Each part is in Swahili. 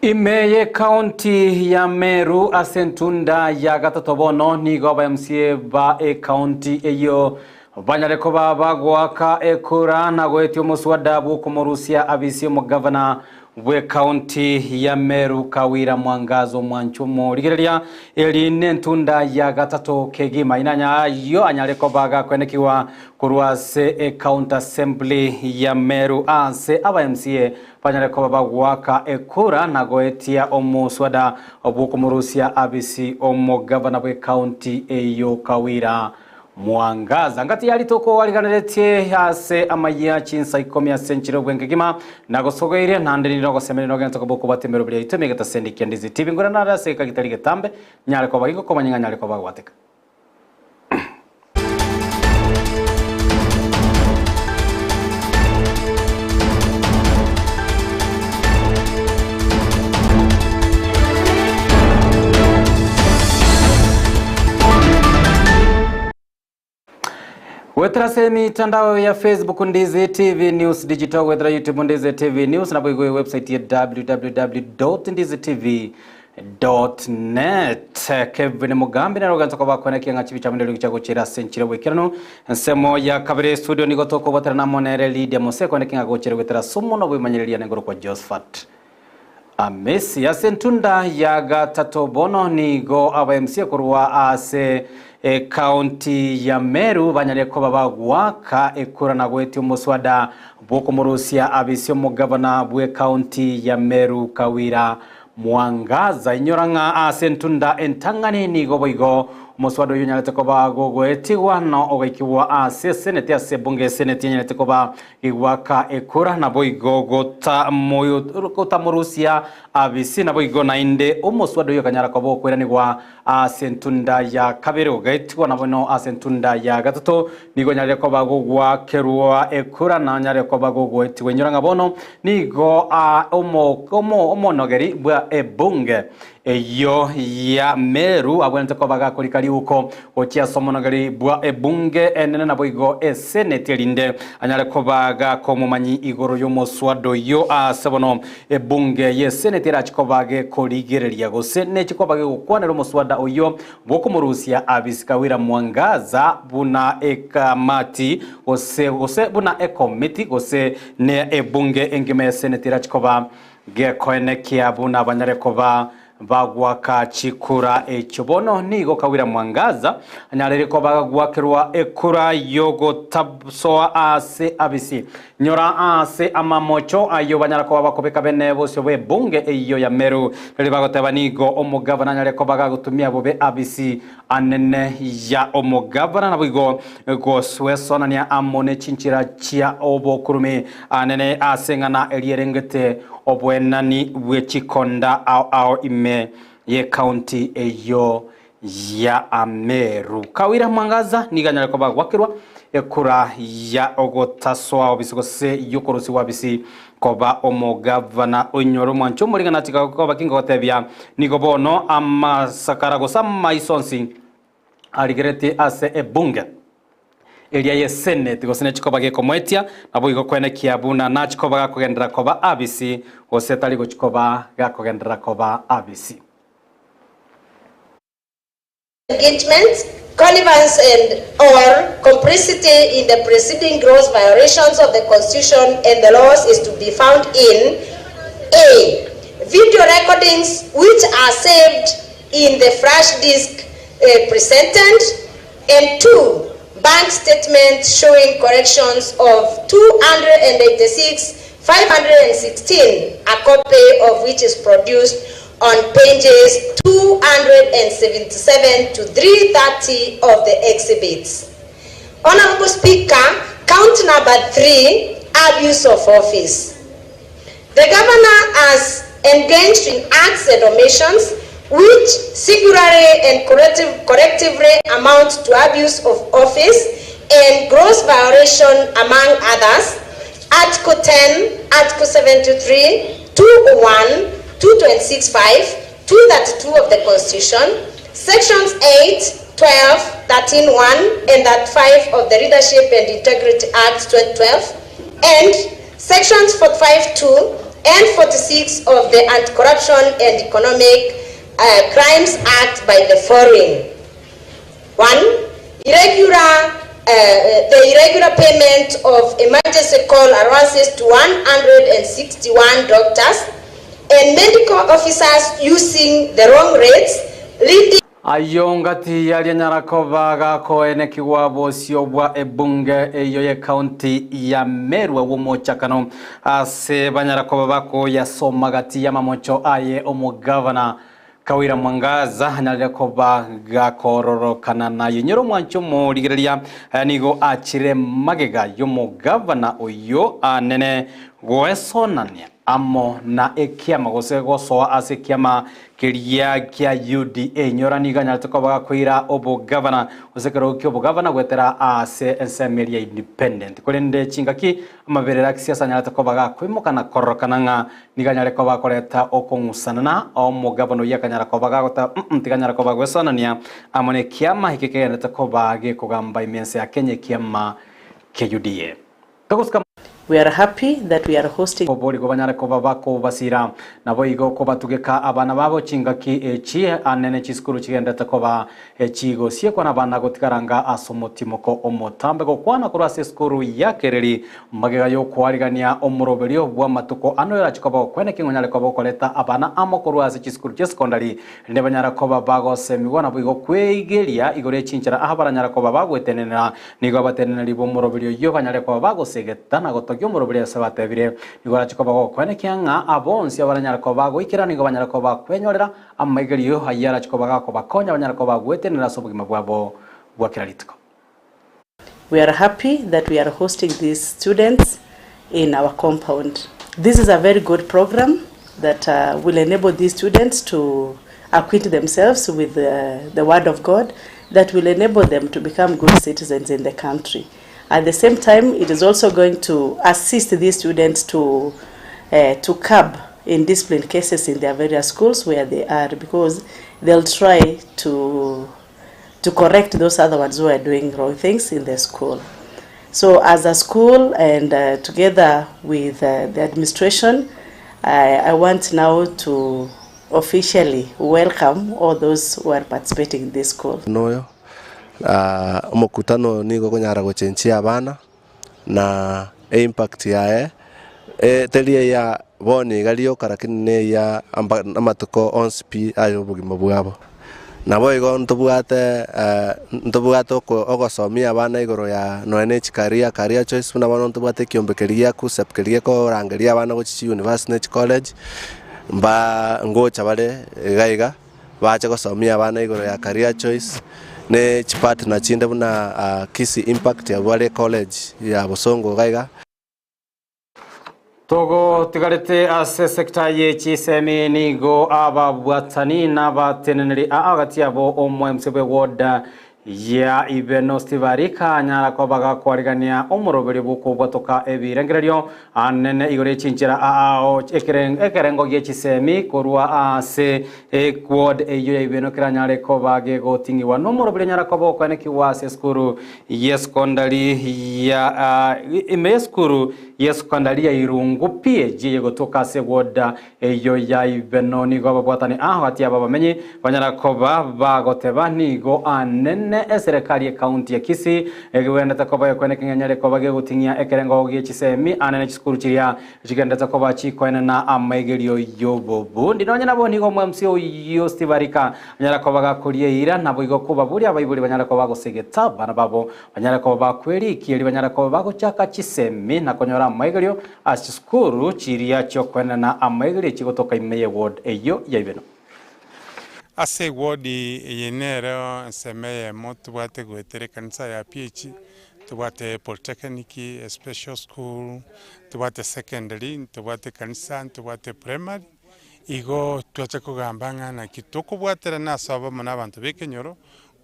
Imeye county ya Meru asentunda ya gatatobono ni goba MCA ba county eyo banyareko bagwaka ekura na gwetyo muswada bukomorusia abisi mu governor we county ya Meru Kawira Mwangazo Mwanchumo ligereria eline ntunda ya gatato kegima inanya yo anyareko baga kwenekiwa kurwase county assembly ya Meru ase aba MCA banyareko bagwaka ekura na goetia omuswada obukomorusia abisi omu governor we county eyo Kawira Mwangaza ngati yali toko waliganeretie ase amaya chinsa 10 senchiro gwengegima nagosogoire nandiri no gosemerino gento koboko batemero bya iteme gata sendikia ndizi TV ngora nara se kagitari getambe nyale ko bagingo ko manyanga nyale ko bagwateka Wetra mitandao ya Facebook Ndizi TV News Digital, wetra YouTube Ndizi TV News, na bwigwe website ya www.ndizitv.net. Kevin Mugambi na roganza kwa bakweneki nga chibi chamundelo kichago chira senchira wekirano nsemo ya kabire studio nigotoko batara na monere Lydia Mose kweneki nga gochira wetra sumo no bwimanyereria nengoro kwa Josephat Amesi asentunda ya gatato bono nigo aba MC kurwa ase county ya Meru banyareko babagwaka ekura na gweti umuswada bukomorusia abisi mu governor bwe county ya Meru Kawira Mwangaza inyoranga asentunda entangane nigo boigo umuswada yunyalete ko bagogweti wano ogekiwa ase senete ase bunge senete nyalete ko ba igwaka ekura na boigo gota moyo kota morusia abisi na boigo na inde umuswada yokanyara ko bokwera ni gwa asentunda ya kabere ogeti wana bono asentunda ya gatato nigo nyalete ko bagogwa kerwa ekura na nyalete ko bagogweti wenyoranga bono nigo omo nogeri bwa ebunge eyo ya Meru abwente ko baga kulikali uko otia somonogari bwa ebunge enene na boigo senete linde anyale ko baga ko mumanyi igoro yo moswado yo asebono ebunge ye senete ra chiko bage koligereria go sene chiko bage gukwanero moswada oyo boko murusia abisikawira Mwangaza buna ekamati ose buna ekomiti ose ne ebunge engime senete ra chiko ba ge koenekia buna banyare ko ba bagwaka chikura echobono nigo Kawira Mwangaza anyalere ko bagwakirwa ekura yogo tabsoa ase abisi nyora ase amamocho ayo banyara ko bakobeka bene bose we bunge eyo ya Meru bali bagoteba nigo omugavana anyalere ko bagagutumia bobe abisi anene ya omugavana nabwigo goswesona nya amone chinchira chia obokurume anene asengana elierengete obwenani wechikonda au ime ye county eyo ya Meru Kawira Mwangaza niganyala ko bagwakirwa ekura ya ogotaswa obisigose yukorosi wabisi koba omugavana onyoro mwancho muringana tika ko bakingo tebya nigo bono amasakara go samaisonsi aligerete ase ebunge elia ye senate go senate chikoba ge komwetia nabo igo kwene kiabuna na chikoba ga kugendera koba abisi osetali go chikoba ga kugendera koba abisi engagement, connivance and or complicity in the preceding gross violations of the Constitution and the laws is to be found in A. Video recordings which are saved in the flash disk presented, and 2. Bank statements showing corrections of 286,516, a copy of which is produced on pages 277 to 330 of the exhibits. Honorable Speaker, count number 3, abuse of office. The governor has engaged in acts and omissions which singularly and collectively amount to abuse of office and gross violation among others. Article 10, Article 73, 201, 226.5, 232 of the Constitution, Sections 8, 12, 13.1, and 5 of the Leadership and Integrity Act 2012, and Sections 45.2, and 46 of the Anti-Corruption and Economic Crimes Act by the following. 1. The irregular payment of emergency call allowances to 161 doctors and medical officers using the wrong rates, leading ayongati yali nyarakoba gakoene kiwabo siobwa ebunge eyo ye county ya Meru womochakano ase banyarakoba bako yasoma gati ya mamocho aye omugavana Kawira Mwangaza nyarakoba gakororokana na yunyoro mwancho mo ligerelia nigo achire magega y'omugavana oyo anene goesonania amo na ekiama gosoa ase kiama kiria kia UDA nyorani ganyalite ko bagakwira obo governor osekero kyo obo governor gwetera ase ensemeria independent kolende chingaki amaberera kisiasa nyalite ko bagakwimukana korokana nga niganyale ko bakoreta okongusana omo governor yakanyara ko bagagota tiganyara ko bagwesanania amone kiama hikekende ko bage kugamba imense ya Kenya kiama ke UDA kaguska. We are happy that we are hosting obori go banyare ko babako basira nabo igo ko batugeka abana babo chingaki echi anene chiskuru chigendete ko ba echigo sie kwana bana gotikaranga asomotimo ko omotambe go kwana kura skuru yakereri magega yo kwarigania omuroberio bwa matuko ano ya chikoba kwene kingonyale ko bokoleta abana amokuru ase chiskuru secondary ne banyara ko babago semiwa nabo igo kweigeria igore chinchara ahabaranyara ko babagwetenena nigo batenena libo muroberio yo banyare ko bago segetana go Gyomurobere sabatebire igora chikoba ko kwene kyanga abonsi abaranyara ko bagoikira nigo banyara ko bakwenyorera amaigerio hayara chikoba ko bakonya banyara ko bagwetenera sobugima bwabo bwakiralitiko. We are happy that we are hosting these students in our compound. This is a very good program that will enable these students to acquaint themselves with the word of God, that will enable them to become good citizens in the country. At the same time, it is also going to assist these students to curb indiscipline cases in their various schools where they are, because they'll try to correct those other ones who are doing wrong things in their school. So as a school and together with the administration, I want now to officially welcome all those who are participating in this school. Noyo. Mokutano nigo konyara gochenchia abana na impact yae telia ya boni galio karakine ya amatuko onspi ayo bugimo bwabo nabo igo ntobuato ko ogosomia abana igoro ya NH career choice na bana ntobuate kiombekeria ku sepkeria ko rangeria abana gochi university college mba ngocha bale gaiga bacha gosomia abana igoro ya career choice ne chipati na chinde buna kisi impact ya Wale College ya Bosongo gaiga togo tigarete ase sekta ye chisemi nigo ababwatani na bateneneri agati abo omwe msebe woda ya Ibeno Stivarika nyara ko baga kwarigania omuroberi buko bwatoka ebirengererio anene igore chinchira ao ekerengo ye chisemi korwa ase quad eyo Ibeno kiranyare ko bage gotingi wa nomuroberi nyara ko boko ne kiwase skuru yeskondali ya imeskuru yeskondali ya Irungu PG ye gotoka se woda eyo ya Ibeno nigo babwatani ati abamenyi banyara ko bagoteba nigo anene serikali ya kaunti ya Kisii egwenda takoba kwene kinyanyare ko bage gutingia ekerengo gi chisemi anene chiskuru chiria chigenda takoba chikwena na amaigerio yobobu ndinonya nabo nigo mwamsio yo Stivarika nyara ko baga kurie ira nabo igo kuba buri abayiburi banyara ko bago segeta bana babo banyara ko bakweri kiri banyara ko bago chaka chisemi na konyora amaigerio asiskuru chiria chokwena na amaigerio chigotoka imeye ward eyo ya Ibeno ase wodi yenero semeye motu bwate gwetere kanisa ya PH tubate polytechnic special school tubate secondary tubate kanisa tubate primary igo twache kugambanga na kitoko bwatera nasaba muna abantu bekenyoro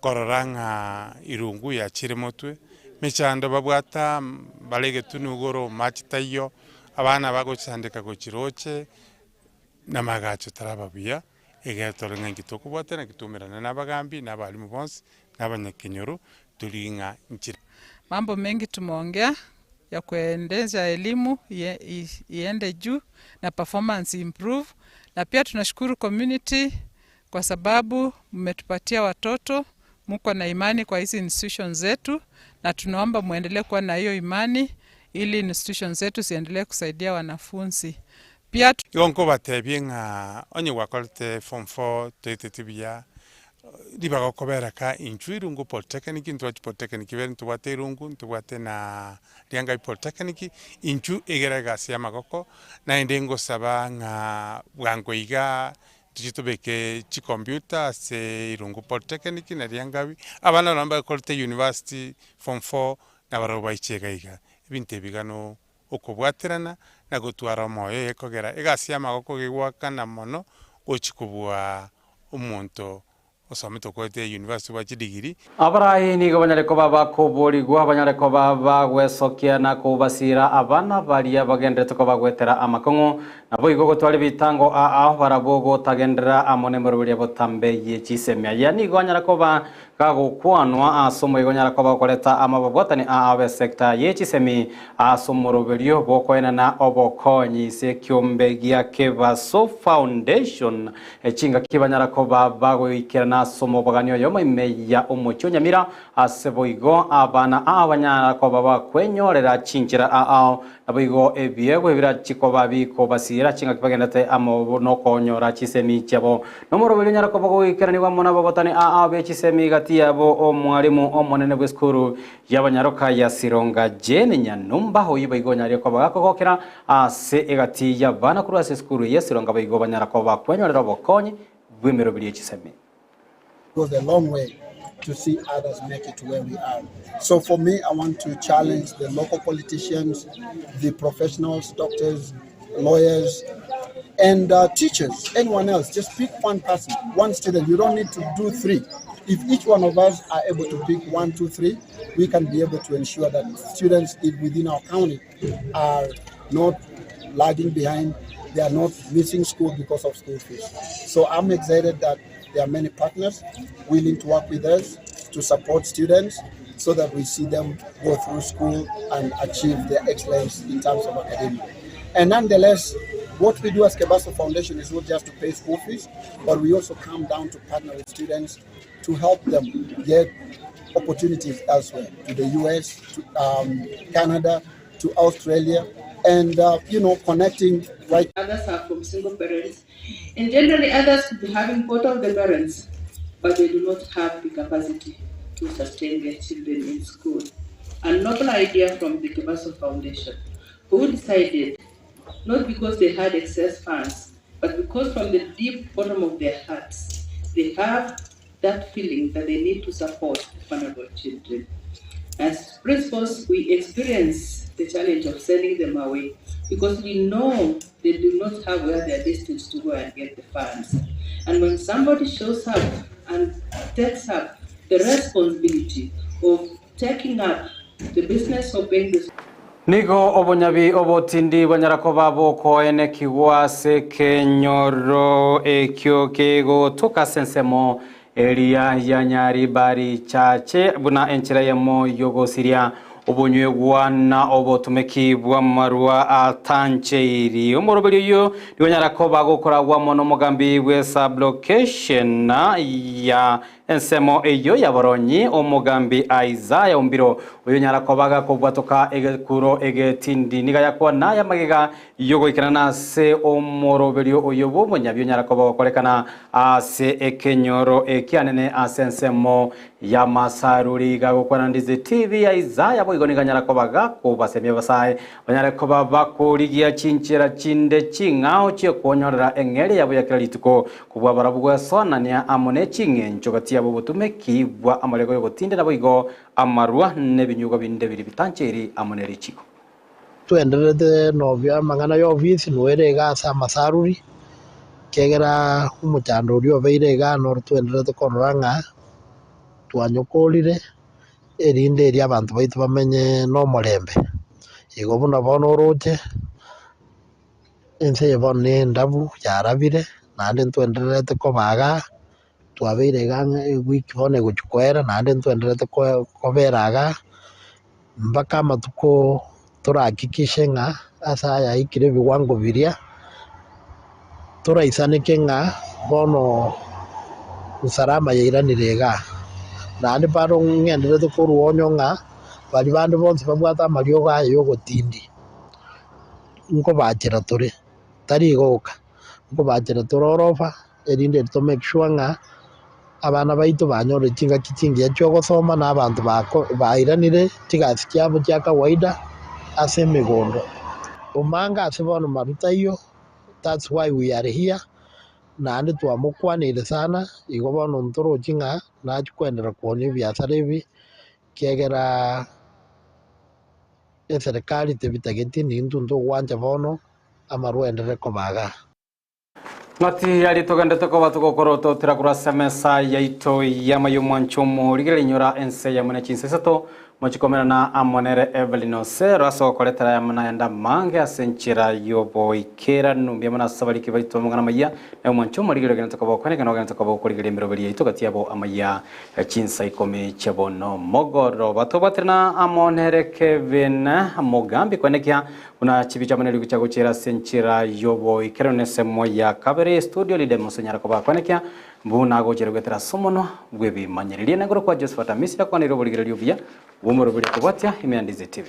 kororanga Irungu ya Chirimotwe michando babwata balege tunugoro machitayo abana bago chandika go Chiroche na magacho tarababia egatorenga kitoko bwatera kitumirana nabagambi nabalimu bonse nabanyakenyoro tulinga nchira. Mambo mengi tumeongea ya kuendesha elimu iende juu na performance improve, na pia tunashukuru community kwa sababu mmetupatia watoto, mko na imani kwa hizi institutions zetu, na tunaomba muendelee kuwa na hiyo imani ili institutions zetu ziendelee kusaidia wanafunzi. Pia yonko batebi nga onye wakolte form 4 tetetibia diba gokobera ka inchuirungu polytechnic ntwachi polytechnic bere ntwate irungu ntwate na lianga polytechnic inchu egerega sia magoko na ndengo saba nga bwangoiga tujitobeke chi computer se irungu polytechnic na lianga abana namba kolte university form 4 na baroba ichegaiga binte bigano okobwaterana na gutwara moyo ekogera egasia amagoko gigwakana mono gochikubwa omonto osomete kwete university wa chidigiri abarai nigo banyareko baba kuburigwa banyareko baba gwesokia na kubasira abana baria bagendete ko bagwetera amakongo nabo igo gotwari bitango aho barabogo tagendera amone murubiria botambe yechisemya yani go nyareko ba gagukwanwa asomo igo nyareko bakoreta amabobotani abe sector yechisemi asomoroberio bokoena na obokonyi se kyombe gia Kebaso Foundation echinga kibanyareko baba goikirana somo baganyo yoma imeya umucyo nyamira aseboigo abana abanyareko baba kwenyorera chinjira naboigo ebiego ebira chiko babiko basira chinga kibagendate amo no konyora chisemi cyabo nomoroberio nyareko baba goikirana wa mona bobotani abe chisemi yabo omwarimu omonene bw'eskuru y'abanyaroka ya Sironga Jane Nyanumba hoyiba igonyari ko bagakokera ase egati y'abana kuri ase skuru ya Sironga bayigo banyarako bakwenyorera bokonyi bwemero biri ekisemi. Goes a long way to see others make it to where we are. So for me, I want to challenge the local politicians, the professionals, doctors, lawyers, and teachers, anyone else. Just pick one person, one student. You don't need to do 3. If each one of us are able to pick 1, 2, 3, we can be able to ensure that students within our county are not lagging behind. They are not missing school because of school fees. So I'm excited that there are many partners willing to work with us to support students so that we see them go through school and achieve their excellence in terms of academia. And nonetheless, what we do as Kebaso Foundation is not just to pay school fees, but we also come down to partner with students to help them get opportunities elsewhere, to the US, to Canada, to Australia, and connecting right. Others are from single parents, and generally others could be having both of the parents, but they do not have the capacity to sustain their children in school. A novel idea from the Kebaso Foundation, who decided, not because they had excess funds, but because from the deep bottom of their hearts, they have that feeling that they need to support vulnerable children. As principals, we experience the challenge of sending them away because we know they do not have where they are destined to go and get the funds. And when somebody shows up and takes up the responsibility of taking up the business of paying the nigo obonyabi obotindi banyarako babo ko ene kiwase kenyoro ekyo kego tukasensemo elia ya nyari bari chache buna enchira yemo yogo siria obonyegwa na obotumeki bwa marwa atancheiri omorobeli yo nyarako bagokora gwa mono mugambi we sublocation ya ensemo eyo yaboronyi omugambi Isaiah umbiro uyo nyarako baga kubwatoka egekuro egetindi niga yakwa na yamagega yogo ikana se omorobeli uyo bomonyabyo nyarako bakorekana ase ekenyoro ekianene asensemo ya masaruri gagokwana ndize TV ya Isaiah boigoniga nyarako baga kubasemye basaye banyarako babakurigia chinchira chinde chingao cyo konyorera engere yabo yakira lituko kubwa barabugwa sonania amone chingencho gati abo butumeki bwa amarego yo gutinde nabo igo amarwa nebinyugo binde biri bitancheri amoneri chiko tuenderete novya mangana yo visi noerega sa masaruri kegera umuchanduri obeirega no tuenderete koranga twanyokorire erinde eri abantu baitu bamenye no morembe igo buna bono roche ense bone ndabu yarabire nande tuenderete kobaga twabeirega wiki bone guchukwera nande tuenderete koberaga mpaka matuko turahakikishe ng'a asa yaikire viwango viria turaisanike ng'a bono usalama yairanire iga nandi bado ng'enderete kuruonyo ng'a bari bandi bonse babwata amario gayo yogotindi nkobachera turi tari igoka nkobachera turoroba erinde to make sure ng'a abana baitu banyore chingaki chingia chio gosoma na abantu bairanire tigasi kiabo kia kawaida ase migondo umanga ase bono maruta iyo. That's why we are here nandi twamukwanire sana igo bono ntorochi ng'a nachikwendera kuonia biasara ebi kiegera eserikali tebitageti nintu ntogwanja bono amarwendere kobaga Ngati yali tugende tukoba tugokoro totira kurasa mesa yaito ya mayumwanchomo ligere nyora ense ya mwana chinsesato mochikomera na amonere Evelyn Ose raso koletera ya mwana enda mange asenchira yobo ikera numbia mwana sabali kibali tomongana maya na mwanchomo ligere gena tukoba kwane kana gena tukoba ko ligere mirobeli yaito katiabo amaya chinsa ikome chebono mogoro batobatrina amonere Kevin Mogambi kwanekya una chibicha maneli kuchago chera senchira yobo ikera nese moya kabere studio lide musenyara koba kwanekya mbuna gochero getera somono bwebi manyerilie nagoro kwa Josephat Misira kwa nirobo ligere lyobia Wumoro buli kubwatia imeandize TV.